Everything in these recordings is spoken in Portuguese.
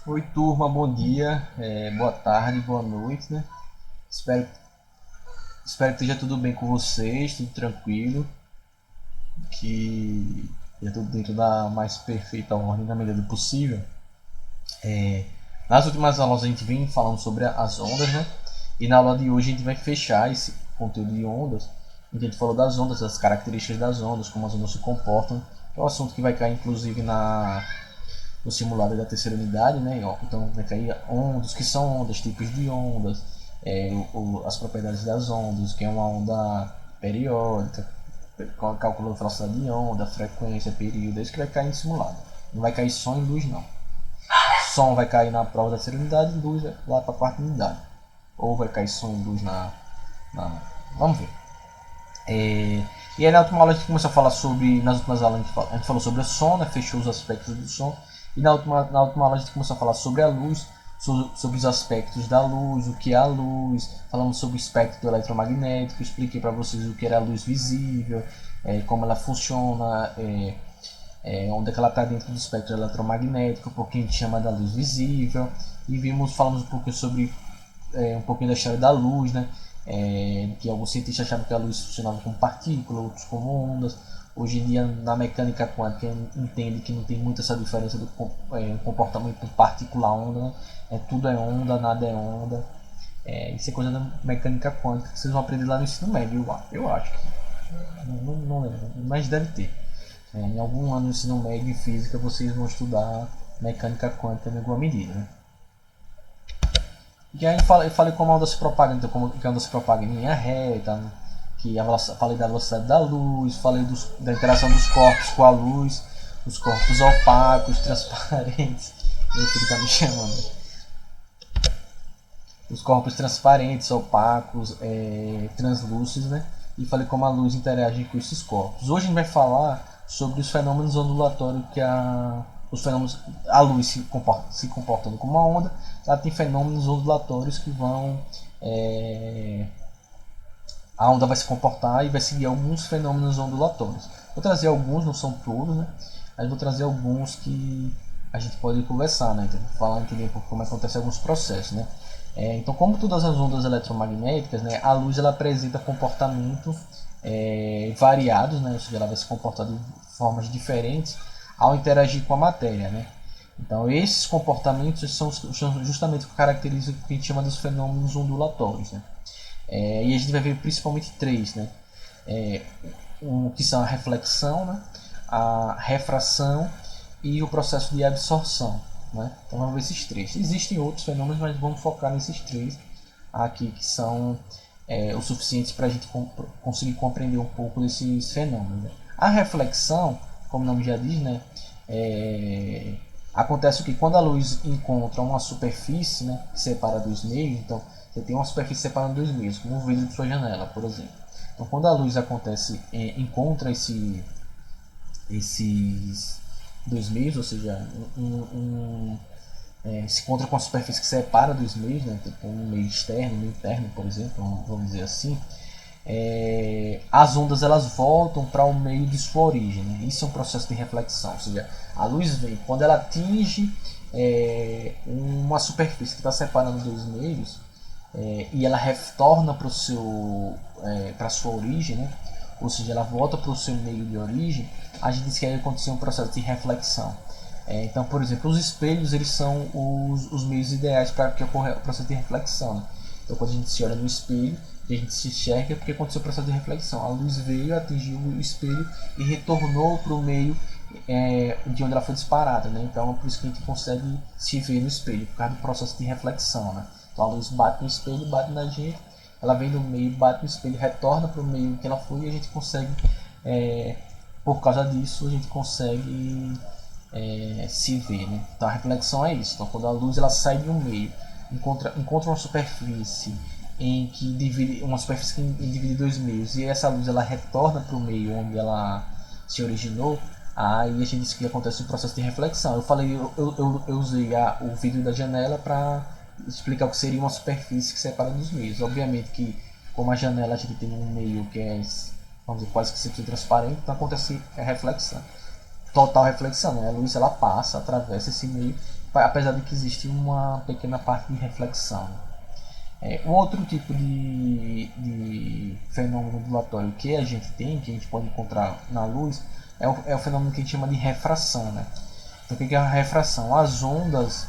Oi, turma, bom dia, boa tarde, boa noite, né? Espero, espero que esteja tudo bem com vocês, tudo tranquilo, que esteja tudo dentro da mais perfeita ordem na medida do possível. Nas últimas aulas a gente vem falando sobre as ondas, né? E na aula de hoje a gente vai fechar esse conteúdo de ondas. A gente falou das ondas, das características das ondas, como as ondas se comportam. É um assunto que vai cair inclusive no simulado da terceira unidade, né? Então vai cair ondas, que são ondas, tipos de ondas, as propriedades das ondas, que é uma onda periódica, cálculo da velocidade de onda, frequência, período, é isso que vai cair no simulado. Não vai cair só em luz, não. Som vai cair na prova da terceira unidade e luz lá para a quarta unidade. Ou vai cair som e luz na. Vamos ver. E aí na última aula a gente começou a falar sobre. Nas últimas aulas a gente falou sobre o som, né? Fechou os aspectos do som. E na última aula a gente começou a falar sobre a luz, sobre os aspectos da luz, o que é a luz, falamos sobre o espectro eletromagnético, expliquei para vocês o que era a luz visível, como ela funciona, onde é que ela está dentro do espectro eletromagnético, porque a gente chama da luz visível, e falamos um pouquinho sobre um pouquinho da história da luz, né? Que alguns cientistas achavam que a luz funcionava como partícula, outros como ondas. Hoje em dia, na mecânica quântica, entende que não tem muito essa diferença do comportamento partícula-onda. Né? Tudo é onda, nada é onda. Isso é coisa da mecânica quântica que vocês vão aprender lá no ensino médio, eu acho. Não lembro, mas deve ter. Em algum ano no ensino médio em física vocês vão estudar mecânica quântica em alguma medida. Né? E aí eu falei como a onda se propaga, então como que a onda se propaga em linha reta, né? Que falei da velocidade da luz, falei da interação dos corpos com a luz, os corpos opacos, transparentes, meu filho tá me chamando. Os corpos transparentes, opacos, translúcidos, né? E falei como a luz interage com esses corpos. Hoje a gente vai falar sobre os fenômenos ondulatórios que a luz se comportando como uma onda, ela tem fenômenos ondulatórios que vão a onda vai se comportar e vai seguir alguns fenômenos ondulatórios. Vou trazer alguns, não são todos, né? Mas vou trazer alguns que a gente pode conversar, né? Então, falar entender um pouco como acontece alguns processos, né? Então, como todas as ondas eletromagnéticas, né, a luz ela apresenta comportamento variados, né? Ou seja, ela vai se comportar de formas diferentes ao interagir com a matéria, né? Então, esses comportamentos são justamente o que caracteriza o que a gente chama dos fenômenos ondulatórios, né? E a gente vai ver principalmente três, né? Que são a reflexão, né? A refração e o processo de absorção. Né? Então vamos ver esses três. Existem outros fenômenos, mas vamos focar nesses três aqui que são o suficientes para a gente conseguir compreender um pouco desses fenômenos. Né? A reflexão, como o nome já diz, né? Acontece o que quando a luz encontra uma superfície, né, que separa dois meios, então você tem uma superfície separando dois meios, como o vidro de sua janela, por exemplo. Então quando a luz encontra esses dois meios, ou seja, se encontra com a superfície que separa dois meios, né, tipo um meio externo, um meio interno, por exemplo, vamos dizer assim, as ondas elas voltam para o meio de sua origem. Né? Isso é um processo de reflexão, ou seja, a luz vem quando ela atinge uma superfície que está separando dois meios e ela retorna para a sua origem, né? Ou seja, ela volta para o seu meio de origem. A gente diz que aí aconteceu um processo de reflexão. Então, por exemplo, os espelhos eles são os meios ideais para que ocorra o processo de reflexão. Né? Então, quando a gente se olha no espelho, a gente se enxerga porque aconteceu o processo de reflexão. A luz veio, atingiu o espelho e retornou para o meio de onde ela foi disparada. Né? Então, é por isso que a gente consegue se ver no espelho, por causa do processo de reflexão. Né? Então, a luz bate no espelho, bate na gente, ela vem do meio, bate no espelho, retorna para o meio que ela foi e a gente consegue, por causa disso, a gente consegue se ver. Né? Então, a reflexão é isso. Então, quando a luz ela sai de um meio, encontra uma superfície em que divide uma superfície que divide dois meios e essa luz ela retorna para o meio onde ela se originou, aí a gente diz que acontece um processo de reflexão. Eu usei o vidro da janela para explicar o que seria uma superfície que separa dos meios. Obviamente que como a janela a gente tem um meio que é, vamos dizer, quase que 100% transparente, então acontece a reflexão, total reflexão, né? A luz ela passa, atravessa esse meio apesar de que existe uma pequena parte de reflexão. Um outro tipo de fenômeno ondulatório que a gente tem, que a gente pode encontrar na luz, é o fenômeno que a gente chama de refração, né? Então, o que é a refração? As ondas,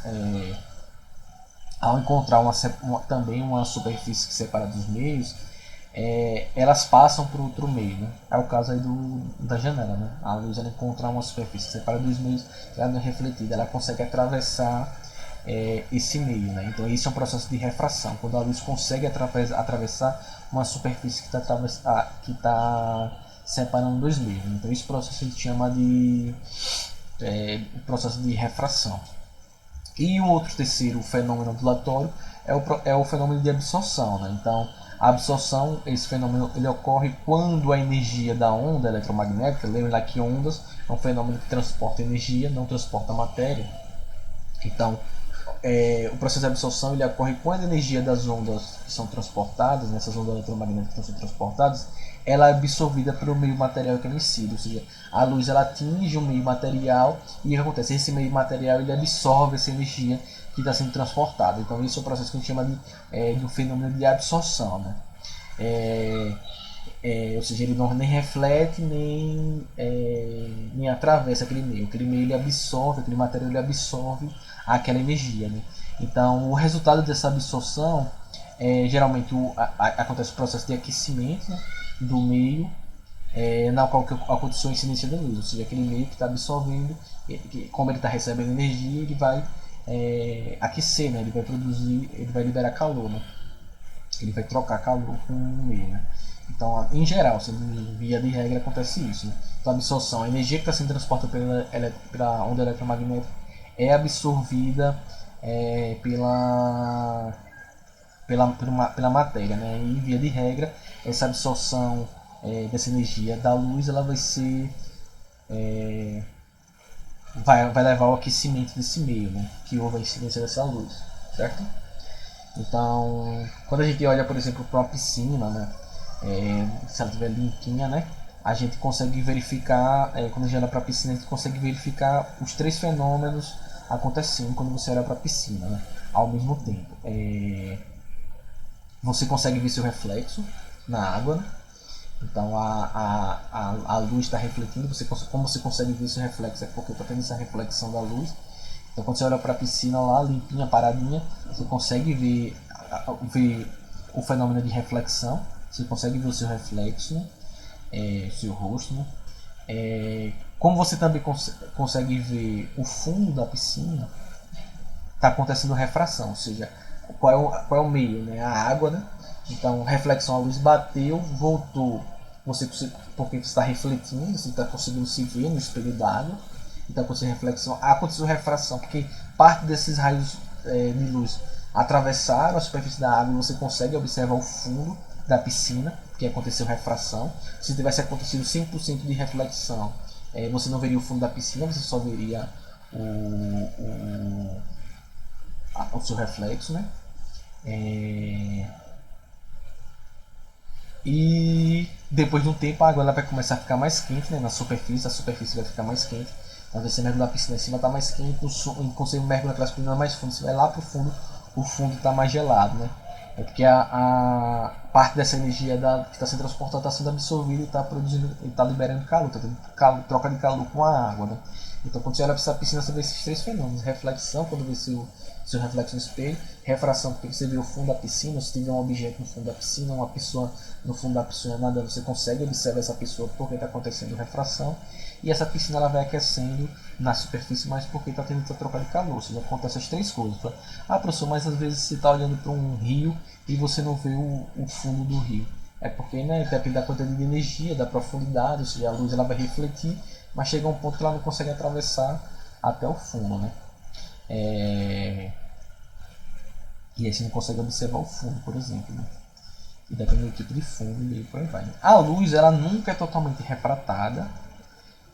ao encontrar também uma superfície que separa dos meios, elas passam para outro meio, né? É o caso aí da janela, né? A luz, ela encontra uma superfície que separa dos meios, ela é refletida, ela consegue atravessar esse meio, né? Então isso é um processo de refração, quando a luz consegue atravessar uma superfície que está separando dois meios. Então esse processo a gente chama de processo de refração. E um outro terceiro fenômeno ondulatório é o fenômeno de absorção, né? Então a absorção, esse fenômeno, ele ocorre quando a energia da onda eletromagnética, lembra que ondas é um fenômeno que transporta energia, não transporta matéria. Então o processo de absorção, ele ocorre quando a energia das ondas que são transportadas, nessas ondas eletromagnéticas que estão sendo transportadas, ela é absorvida pelo meio material que ela incide, ou seja, a luz, ela atinge o meio material e o que acontece? Esse meio material, ele absorve essa energia que está sendo transportada. Então esse é o processo que a gente chama de um fenômeno de absorção, né? Ou seja, ele não nem reflete nem atravessa aquele meio. Aquele meio, ele absorve, aquele material, ele absorve aquela energia, né? Então o resultado dessa absorção geralmente acontece o processo de aquecimento, né, do meio na qual que aconteceu a incidência da luz, ou seja, aquele meio que está absorvendo, como ele está recebendo energia, ele vai aquecer, né? Ele vai produzir, ele vai liberar calor, né? Ele vai trocar calor com o meio, né? Então, em geral, via de regra, acontece isso, né? Então, a absorção, a energia que está sendo transportada pela onda eletromagnética é absorvida pela matéria, né? E via de regra, essa absorção dessa energia da luz, ela vai ser vai levar ao aquecimento desse meio, né? Que houve a incidência dessa luz, certo? Então, quando a gente olha, por exemplo, para uma piscina, né? Se ela estiver limpinha, né? A gente consegue verificar, quando a gente olha para a piscina, a gente consegue verificar os três fenômenos acontecendo quando você olha para a piscina, né? Ao mesmo tempo. Você consegue ver seu reflexo na água, né? Então a luz está refletindo, como você consegue ver seu reflexo? É porque está tendo essa reflexão da luz. Então quando você olha para a piscina lá, limpinha, paradinha, você consegue ver o fenômeno de reflexão, você consegue ver o seu reflexo, né? O seu rosto, né? Como você também consegue ver o fundo da piscina, está acontecendo refração, ou seja, qual é o meio, né? A água, né? Então, reflexão, a luz bateu, voltou, porque você está refletindo, você está conseguindo se ver no espelho d'água. Então, aconteceu reflexão, aconteceu refração, porque parte desses raios de luz atravessaram a superfície da água e você consegue observar o fundo da piscina, porque aconteceu refração. Se tivesse acontecido 100% de reflexão, você não veria o fundo da piscina, você só veria o seu reflexo, né? E depois de um tempo a água ela vai começar a ficar mais quente, né? Na superfície, a superfície vai ficar mais quente. Então você mergulha na piscina em cima está mais quente, quando você mergulha naquelas piscinas mais fundo, você vai lá para o fundo está mais gelado, né? É porque a parte dessa energia que está sendo transportada está sendo absorvida e está produzindo, está liberando calor, está tendo troca de calor com a água, né? Então quando você olha para essa piscina, você vê esses três fenômenos: reflexão, quando vê seu reflexo no espelho; refração, porque você vê o fundo da piscina. Se tiver um objeto no fundo da piscina, uma pessoa no fundo da piscina nadando, você consegue observar essa pessoa porque está acontecendo refração. E essa piscina ela vai aquecendo na superfície, mas porque está tendo essa troca de calor. Ou seja, acontece as três coisas. Professor, mas às vezes você está olhando para um rio e você não vê o fundo do rio. É porque, né, depende da quantidade de energia, da profundidade, ou seja, a luz ela vai refletir, mas chega a um ponto que ela não consegue atravessar até o fundo, né? E aí você não consegue observar o fundo, por exemplo, né? E depende do tipo de fundo e por aí vai, né? A luz ela nunca é totalmente refratada,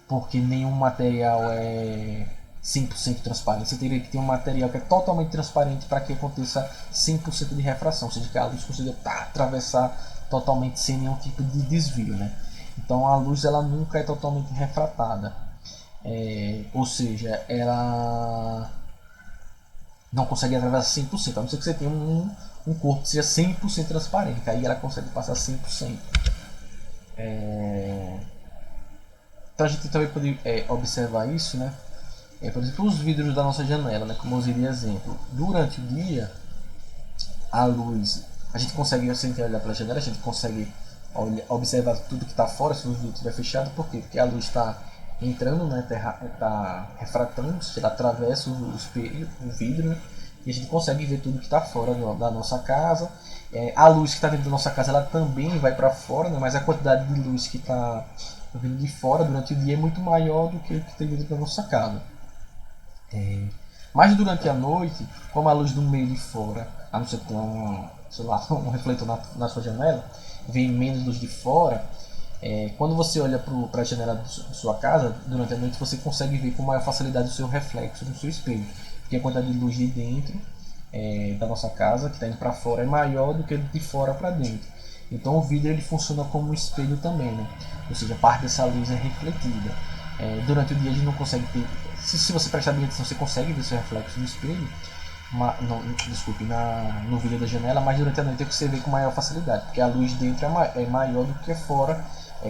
porque nenhum material é 100% transparente. Você teria que ter um material que é totalmente transparente para que aconteça 100% de refração, ou seja, que a luz consiga atravessar totalmente sem nenhum tipo de desvio, né? Então a luz ela nunca é totalmente refratada, ou seja, ela não consegue atravessar 100%, a não ser que você tenha um corpo que seja 100% transparente, que aí ela consegue passar 100%. Então a gente também pode observar isso, né? Por exemplo, os vidros da nossa janela, né? Como eu usei de exemplo. Durante o dia, a luz, a gente consegue, se a gente olhar pela janela, a gente consegue observar tudo que está fora, se o vidro estiver fechado. Por quê? Porque a luz está entrando, né? Está refratando, ela atravessa o espelho, o vidro, né? E a gente consegue ver tudo que está fora da nossa casa. A luz que está dentro da nossa casa, ela também vai para fora, né? Mas a quantidade de luz que está vindo de fora durante o dia é muito maior do que o que tem dentro da nossa casa. Mas durante a noite, como a luz do meio de fora, a não ser que tenha um refletor na sua janela, vem menos luz de fora, quando você olha para a janela da sua casa, durante a noite você consegue ver com maior facilidade o seu reflexo no seu espelho. Porque a quantidade de luz de dentro da nossa casa, que está indo para fora, é maior do que de fora para dentro. Então o vidro ele funciona como um espelho também, né? Ou seja, parte dessa luz é refletida. Durante o dia a gente não consegue ter. Se você prestar bem atenção, você consegue ver seu reflexo no espelho, desculpe, no vidro da janela, mas durante a noite é que você vê com maior facilidade, porque a luz dentro é maior do que fora.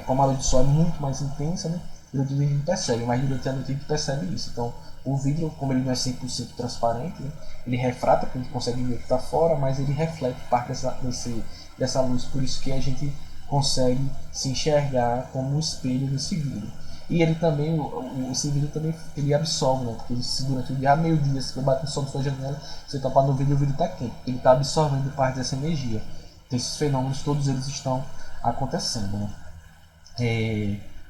Como a luz do sol é muito mais intensa, né? Durante o dia a gente percebe, mas durante a noite a gente percebe isso. Então o vidro, como ele não é 100% transparente, né? Ele refrata, porque a gente consegue ver o que está fora, mas ele reflete parte dessa luz, por isso que a gente consegue se enxergar como um espelho nesse vidro. E ele também, esse vidro também ele absorve, né? Porque se durante o dia, meio-dia, se você bate no sol da sua janela, você topar no vidro, o vidro está quente, porque ele está absorvendo parte dessa energia. Então esses fenômenos, todos eles estão acontecendo, né?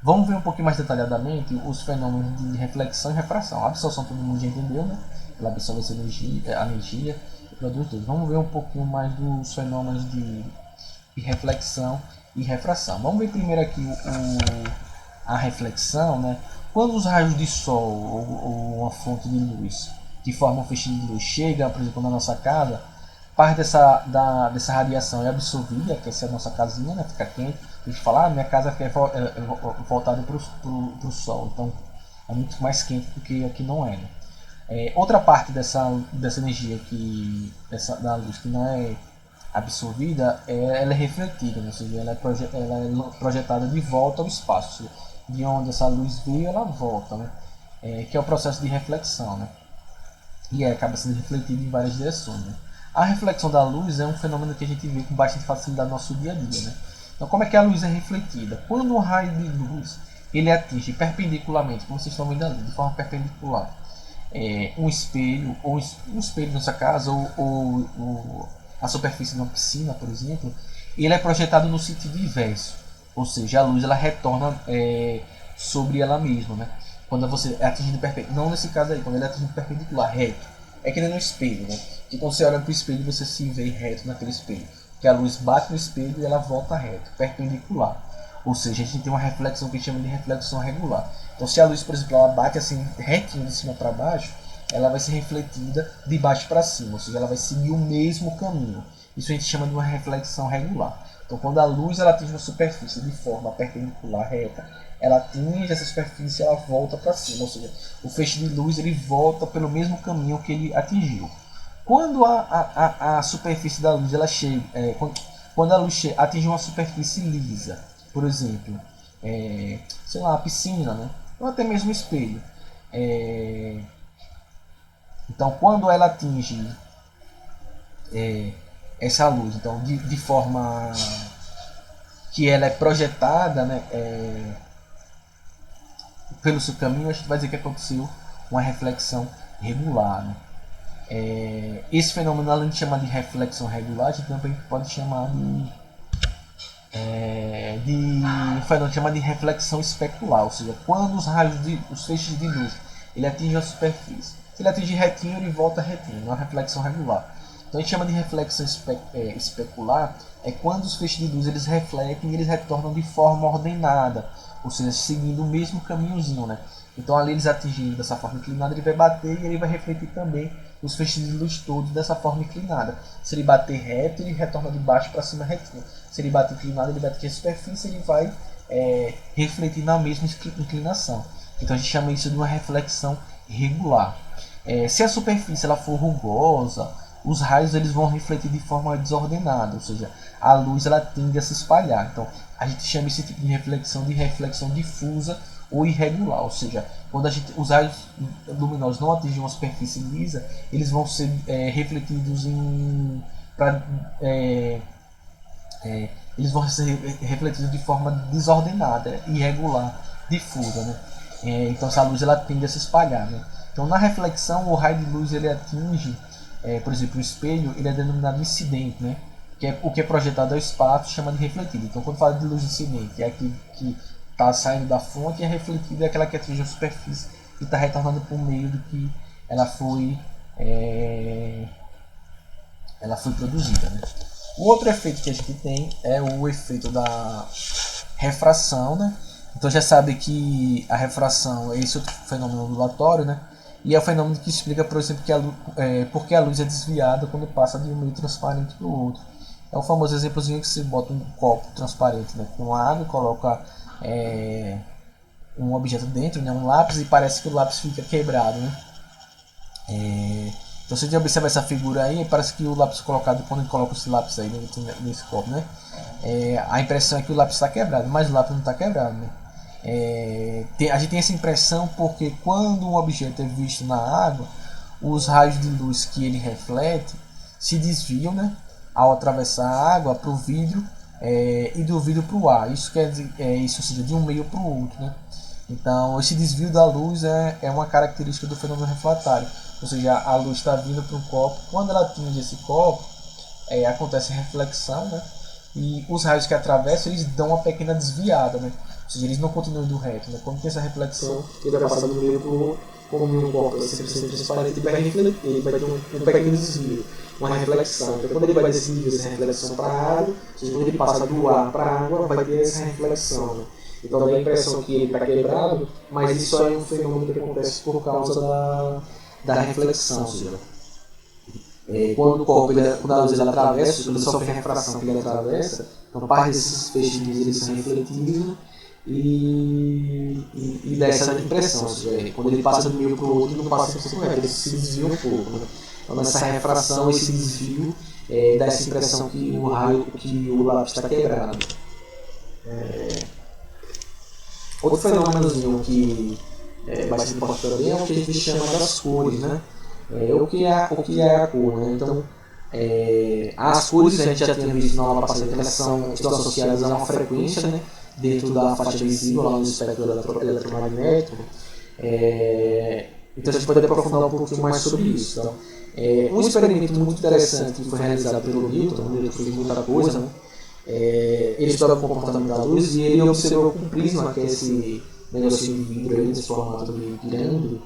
Vamos ver um pouquinho mais detalhadamente os fenômenos de reflexão e refração. A absorção todo mundo já entendeu, né? Ela absorve essa energia, a energia e produz tudo. Vamos ver um pouquinho mais dos fenômenos de reflexão e refração. Vamos ver primeiro aqui a reflexão, né? Quando os raios de sol ou uma fonte de luz que forma um feixe de luz chega, por exemplo, na nossa casa, parte dessa radiação é absorvida, que essa é a nossa casinha, né? Fica quente. A gente fala, minha casa é voltada para o sol, então é muito mais quente do que aqui não é. Né? Outra parte dessa energia da luz que não é absorvida, ela é refletida, né? Ou seja, ela é projetada de volta ao espaço. De onde essa luz veio, ela volta, né? Que é o processo de reflexão, né? E acaba sendo refletido em várias direções. Né? A reflexão da luz é um fenômeno que a gente vê com bastante facilidade no nosso dia a dia. Né? Então, como é que a luz é refletida? Quando um raio de luz ele atinge perpendicularmente, como vocês estão vendo ali, de forma perpendicular, um espelho, ou um espelho na sua casa, ou a superfície de uma piscina, por exemplo, ele é projetado no sentido inverso. Ou seja, a luz ela retorna sobre ela mesma, né? Quando você é atingido perpendicular, não nesse caso aí, quando ele é atingido perpendicular, reto, é que nem no espelho, né? Então você olha para o espelho e você se vê reto naquele espelho, que a luz bate no espelho e ela volta reto, perpendicular. Ou seja, a gente tem uma reflexão que a gente chama de reflexão regular. Então se a luz, por exemplo, ela bate assim retinho de cima para baixo, ela vai ser refletida de baixo para cima, ou seja, ela vai seguir o mesmo caminho. Isso a gente chama de uma reflexão regular. Então, quando a luz ela atinge uma superfície de forma perpendicular reta, ela atinge essa superfície e ela volta para cima, ou seja, o feixe de luz ele volta pelo mesmo caminho que ele atingiu. Quando a superfície da luz ela chega, quando a luz atinge uma superfície lisa, por exemplo, sei lá, a piscina, né? Ou até mesmo o espelho. Então, quando ela atinge essa luz, então de forma que ela é projetada, né, pelo seu caminho, a gente vai dizer que aconteceu uma reflexão regular. Né? Esse fenômeno, além de chamar de reflexão regular, a gente também pode chamar um fenômeno chamado de reflexão especular, ou seja, quando os feixes de luz ele atinge a superfície, se ele atingir retinho, ele volta retinho, não é uma reflexão regular. Então a gente chama de reflexão especular quando os feixes de luz eles refletem e eles retornam de forma ordenada, ou seja, seguindo o mesmo caminhozinho, né? Então ali eles atingindo dessa forma inclinada, ele vai bater e ele vai refletir também os feixes de luz todos dessa forma inclinada. Se ele bater reto, ele retorna de baixo para cima retinho. Se ele bater inclinado, ele vai atingir a superfície e ele vai refletir na mesma inclinação. Então a gente chama isso de uma reflexão regular. Se a superfície ela for rugosa, os raios eles vão refletir de forma desordenada, ou seja, a luz ela tende a se espalhar. Então, a gente chama esse tipo de reflexão difusa ou irregular, ou seja, quando os raios luminosos não atingem uma superfície lisa, eles vão ser refletidos eles vão ser refletidos de forma desordenada, irregular, difusa, né? Então essa luz ela tende a se espalhar, né? Então na reflexão o raio de luz ele atinge, por exemplo, o espelho ele é denominado incidente, né? O que é projetado ao espaço chama de refletido. Então quando fala de luz incidente é aquilo que está saindo da fonte, e a refletida é aquela que atinge a superfície e está retornando por meio do que ela foi produzida, né? O outro efeito que a gente tem é o efeito da refração, né? Então já sabe que a refração é esse outro fenômeno ondulatório, né? E é o fenômeno que explica, por exemplo, porque a luz é desviada quando passa de um meio transparente para o outro. É o famoso exemplozinho que você bota um copo transparente, né, com água e coloca um objeto dentro, né, um lápis, e parece que o lápis fica quebrado, né? Então se a gente observar essa figura aí, parece que o lápis colocado, quando a gente coloca esse lápis aí nesse copo, né, a impressão é que o lápis está quebrado, mas o lápis não está quebrado, né? A gente tem essa impressão porque quando um objeto é visto na água, os raios de luz que ele reflete se desviam, né, ao atravessar a água para o vidro e do vidro para o ar. Isso quer dizer, ou seja, de um meio para o outro, né? Então esse desvio da luz é uma característica do fenômeno refratário, ou seja, a luz está vindo para um copo, quando ela atinge esse copo, acontece a reflexão, né? E os raios que atravessam eles dão uma pequena desviada, né? Ou seja, eles não continuam do reto, né? Quando tem essa reflexão, ele vai passar do meio para o outro, como um copo é 100% transparente, ele vai refletir, ele vai ter um pequeno desvio, uma reflexão. Então quando ele vai decidir essa reflexão para a água, ou seja, quando ele passa do ar para a água, vai ter essa reflexão, né? Então dá a impressão que ele está quebrado, mas isso é um fenômeno que acontece por causa da reflexão. Ou seja, quando o copo, quando a luz ele atravessa, ele sofre a refração que ele atravessa, então parte desses feixes de luz eles são refletidos e dá essa impressão. Ou seja, quando ele passa de um meio para o outro, ele não passa 100% correto, ele se desvia um pouco, né? Então nessa refração, esse desvio dá essa impressão que o lápis está quebrado. Outro fenômenozinho que é bastante importante também é o que a gente chama das cores, né? O que é a cor, né? Então, as cores a gente já tinha visto na aula passada que elas estão associadas a uma frequência, né, dentro da faixa visível, lá no espectro eletromagnético. Então a gente pode aprofundar um pouquinho mais sobre isso. Então, um experimento muito interessante que foi realizado pelo Newton, ele fez muita coisa, né? Ele estudava o comportamento da luz e ele observou com o prisma, que é esse negocinho de vidro aí, nesse formato de pirâmide.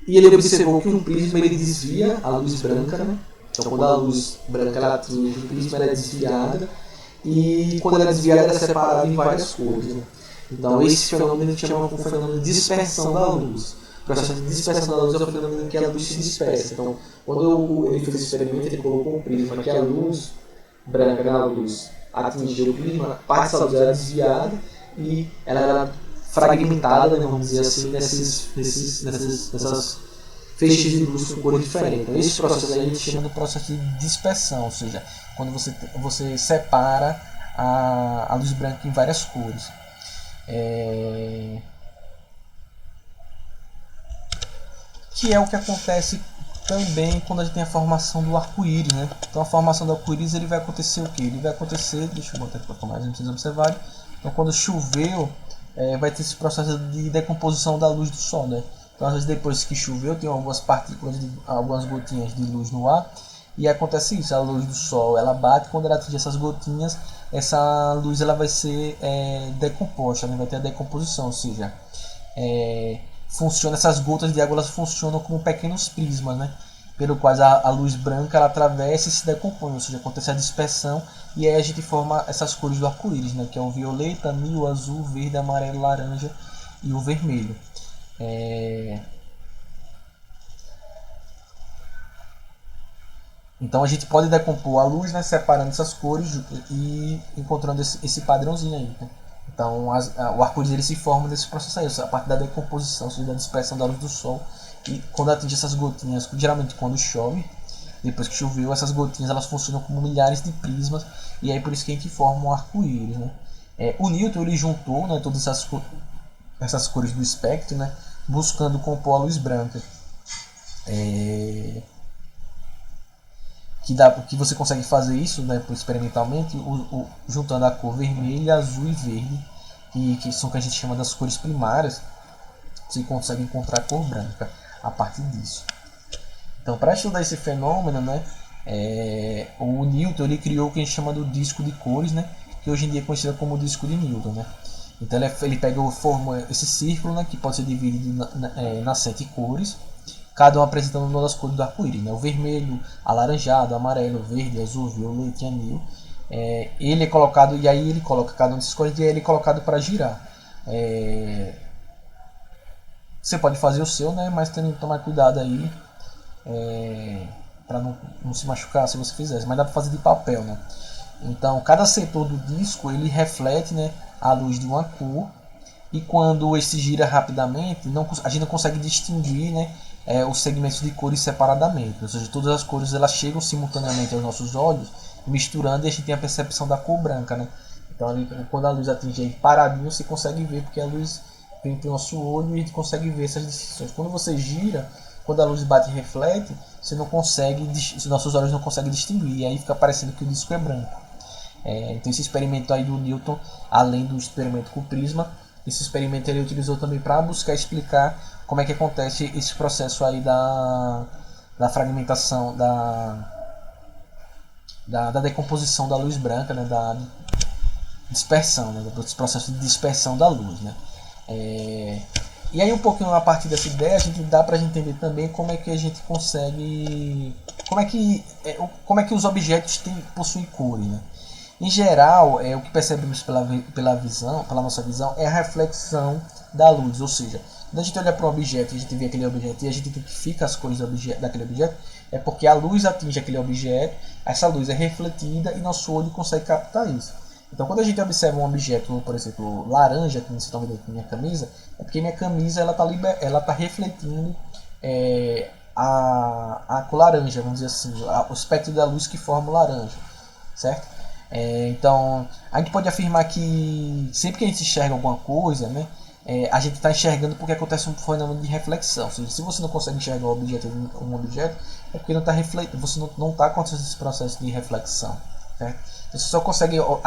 E ele observou que um prisma ele desvia a luz branca, né? Então quando a luz branca ela atinge o prisma, ela é desviada, e quando ela é desviada ela é separada em várias cores, né? Então esse fenômeno a gente chama de fenômeno de dispersão da luz. O processo de dispersão da luz é o fenômeno em que a luz se dispersa. Então quando ele fez esse experimento, ele colocou um prisma que a luz branca da luz atingiu o prisma, parte dessa luz era desviada e ela era fragmentada, né, vamos dizer assim, nessas feixes de luz com cores diferentes. Então, esse processo aí a gente chama de processo de dispersão, ou seja, quando você separa a luz branca em várias cores. Que é o que acontece também quando a gente tem a formação do arco-íris, né? Então a formação do arco-íris ele vai acontecer o quê? Ele vai acontecer, deixa eu botar aqui para ficar mais a gente observar. Então quando choveu, vai ter esse processo de decomposição da luz do sol, né? Então às vezes depois que choveu tem algumas partículas, algumas gotinhas de luz no ar, e acontece isso, a luz do sol ela bate, quando ela atinge essas gotinhas, essa luz ela vai ser decomposta, né? Vai ter a decomposição, ou seja, essas gotas de água elas funcionam como pequenos prismas, né? Pelo quais a luz branca ela atravessa e se decompõe, ou seja, acontece a dispersão, e aí a gente forma essas cores do arco-íris, né? Que é o violeta, anil, o azul, verde, amarelo, laranja e o vermelho. Então a gente pode decompor a luz, né? Separando essas cores e encontrando esse padrãozinho aí, né? Então o arco-íris ele se forma desse processo aí, a partir da decomposição, ou seja, da dispersão da luz do sol. E quando atinge essas gotinhas, geralmente quando chove, depois que choveu, essas gotinhas elas funcionam como milhares de prismas, e aí por isso que a gente forma um arco-íris, né? O Newton ele juntou, né, todas essas cores do espectro, né, buscando compor a luz branca. Que você consegue fazer isso, né, experimentalmente, juntando a cor vermelha, azul e verde, que são o que a gente chama das cores primárias. Você consegue encontrar a cor branca a partir disso. Então, para estudar esse fenômeno, né, o Newton ele criou o que a gente chama do disco de cores, né, que hoje em dia é conhecido como disco de Newton, né. Então ele formou esse círculo, né, que pode ser dividido nas 7 cores, cada um apresentando uma das cores do arco-íris, né, o vermelho, alaranjado, amarelo, verde, azul, violeta e anil. Ele é colocado, e aí ele coloca cada um dessas cores e aí ele é colocado para girar. Você pode fazer o seu, né, mas tendo que tomar cuidado aí, para não se machucar se você fizesse, mas dá para fazer de papel, né? Então cada setor do disco ele reflete, né, a luz de uma cor, e quando esse gira rapidamente a gente não consegue distinguir, né, os segmentos de cores separadamente, ou seja, todas as cores elas chegam simultaneamente aos nossos olhos, misturando, e a gente tem a percepção da cor branca, né? Então quando a luz atinge aí paradinho, você consegue ver, porque a luz vem para o nosso olho e a gente consegue ver essas distinções. Quando você gira, quando a luz bate e reflete, nossos olhos não conseguem distinguir, e aí fica parecendo que o disco é branco. Então esse experimento aí do Newton, além do experimento com o prisma, esse experimento ele utilizou também para buscar explicar como é que acontece esse processo aí da fragmentação, da decomposição da luz branca, né, da dispersão, né, do processo de dispersão da luz, né. E aí um pouquinho a partir dessa ideia dá pra gente entender também como é que a gente consegue, como é que os objetos possuem cores, né? Em geral, o que percebemos pela nossa visão é a reflexão da luz, ou seja, quando a gente olha para um objeto e a gente vê aquele objeto e a gente identifica as cores daquele objeto, é porque a luz atinge aquele objeto, essa luz é refletida e nosso olho consegue captar isso. Então, quando a gente observa um objeto, por exemplo, laranja, que vocês estão vendo aqui na minha camisa, é porque minha camisa ela tá refletindo a cor laranja, vamos dizer assim, o espectro da luz que forma o laranja, certo? Então, a gente pode afirmar que sempre que a gente enxerga alguma coisa, né, a gente está enxergando porque acontece um fenômeno de reflexão. Ou seja, se você não consegue enxergar um objeto, é porque não está refletindo, você não está acontecendo esse processo de reflexão, certo? A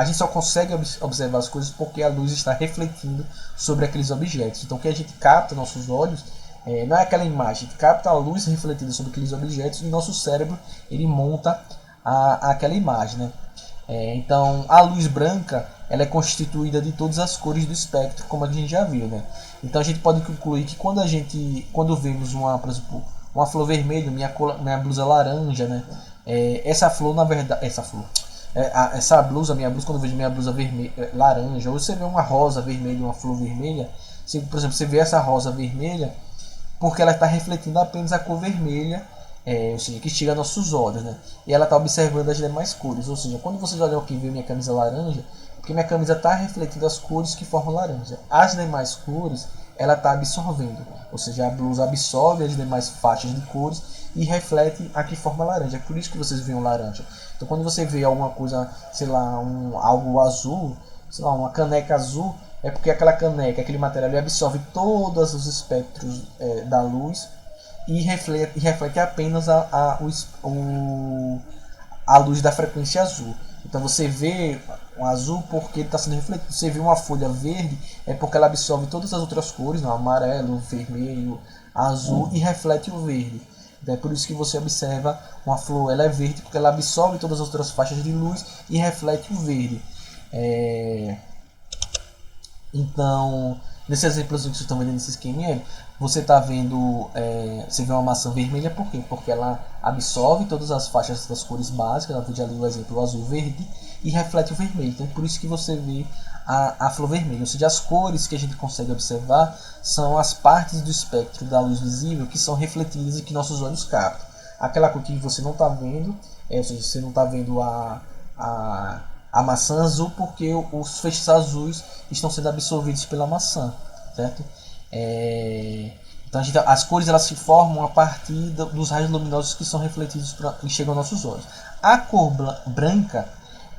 gente só consegue observar as coisas porque a luz está refletindo sobre aqueles objetos. Então o que a gente capta nos nossos olhos não é aquela imagem, a gente capta a luz refletida sobre aqueles objetos e nosso cérebro ele monta aquela imagem, né? Então a luz branca ela é constituída de todas as cores do espectro, como a gente já viu, né? Então a gente pode concluir que quando vemos por exemplo, uma flor vermelha, minha blusa laranja, né? Essa blusa, quando eu vejo minha blusa vermelha, laranja, ou você vê uma rosa vermelha, uma flor vermelha, por exemplo, você vê essa rosa vermelha porque ela está refletindo apenas a cor vermelha, ou seja, que chega aos nossos olhos, né? E ela está observando as demais cores, ou seja, quando vocês olham aqui e veem minha camisa laranja, porque minha camisa está refletindo as cores que formam laranja. As demais cores ela está absorvendo, ou seja, a blusa absorve as demais faixas de cores e reflete a que forma laranja. É por isso que vocês veem o laranja. Então quando você vê alguma coisa, sei lá, algo azul, sei lá, uma caneca azul, é porque aquela caneca, aquele material, ele absorve todos os espectros da luz e reflete apenas a luz da frequência azul. Então você vê um azul porque ele está sendo refletido. Você vê uma folha verde é porque ela absorve todas as outras cores, não, amarelo, vermelho, azul, e reflete o verde. Então é por isso que você observa uma flor, ela é verde porque ela absorve todas as outras faixas de luz e reflete o verde. Então, nesse exemplo que vocês estão vendo nesse esqueminha, você está vendo, você vê uma maçã vermelha, por quê? Porque ela absorve todas as faixas das cores básicas, ela vê ali o exemplo o azul e verde, e reflete o vermelho. Então é por isso que você vê a flor vermelha, ou seja, as cores que a gente consegue observar são as partes do espectro da luz visível que são refletidas e que nossos olhos captam. Aquela cor que você não está vendo, ou seja, você não está vendo a maçã azul porque os feixes azuis estão sendo absorvidos pela maçã, certo? Então as cores elas se formam a partir dos raios luminosos que são refletidos e chegam aos nossos olhos. A cor branca,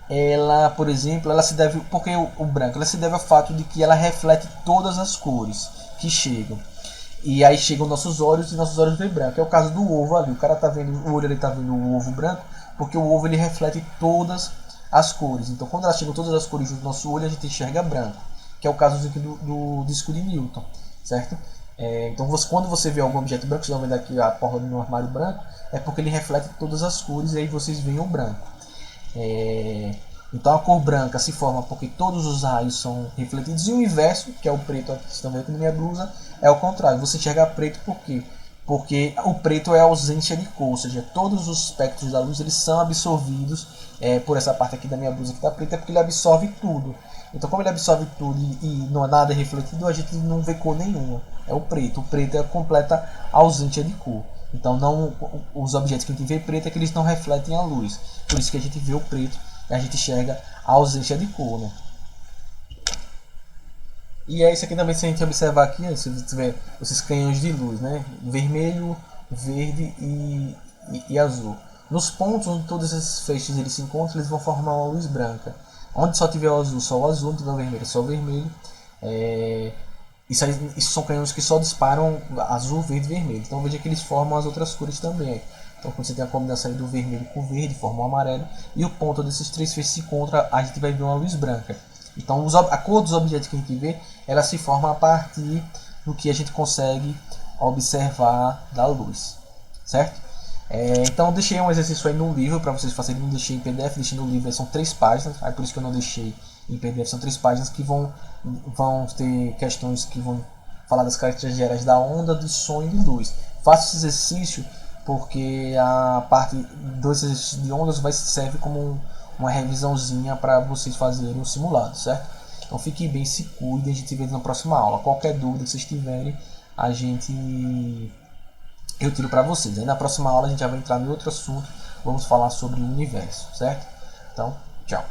ela, por exemplo, ela se deve, porque o branco, ela se deve ao fato de que ela reflete todas as cores que chegam. E aí chegam nossos olhos e nossos olhos veem branco. É o caso do ovo ali. O cara tá vendo, o olho ele tá vendo o ovo branco, porque o ovo ele reflete todas as cores. Então quando elas chegam todas as cores do nosso olho, a gente enxerga branco, que é o caso do disco de Newton, certo? Então quando você vê algum objeto branco, vocês estão vendo aqui a porra do armário branco, é porque ele reflete todas as cores e aí vocês veem o branco. Então a cor branca se forma porque todos os raios são refletidos, e o inverso, que é o preto aqui, vocês estão vendo aqui na minha blusa, é o contrário. Você enxerga preto por quê? Porque o preto é a ausência de cor, ou seja, todos os espectros da luz eles são absorvidos por essa parte aqui da minha blusa que está preta, é porque ele absorve tudo. Então como ele absorve tudo e não há nada refletido, a gente não vê cor nenhuma. É o preto é a completa ausência de cor. Então os objetos que a gente vê preto é que eles não refletem a luz, por isso que a gente vê o preto e a gente enxerga a ausência de cor, né? E é isso aqui também, se a gente observar aqui, se você tiver esses canhões de luz, né? Vermelho, verde e azul. Nos pontos onde todos esses feixes eles se encontram, eles vão formar uma luz branca. Onde só tiver o azul, só o azul, onde tiver o vermelho, só o vermelho. Isso são canhões que só disparam azul, verde e vermelho. Então veja que eles formam as outras cores também. Então quando você tem a combinação do vermelho com verde, forma o amarelo. E o ponto desses três feixes se encontra, a gente vai ver uma luz branca. Então a cor dos objetos que a gente vê, ela se forma a partir do que a gente consegue observar da luz, certo? Então eu deixei um exercício aí no livro para vocês fazerem, não deixei em PDF, deixei no livro, são 3 páginas, aí por isso que eu não deixei em PDF, são 3 páginas que vão ter questões que vão falar das características gerais da onda, de som e de luz. Faço esse exercício porque a parte dos exercícios de ondas serve como uma revisãozinha para vocês fazerem o simulado, certo? Então fiquem bem, se cuidem, a gente se vê na próxima aula. Qualquer dúvida que vocês tiverem, eu tiro para vocês. Aí na próxima aula a gente já vai entrar em outro assunto, vamos falar sobre o universo, certo? Então, tchau.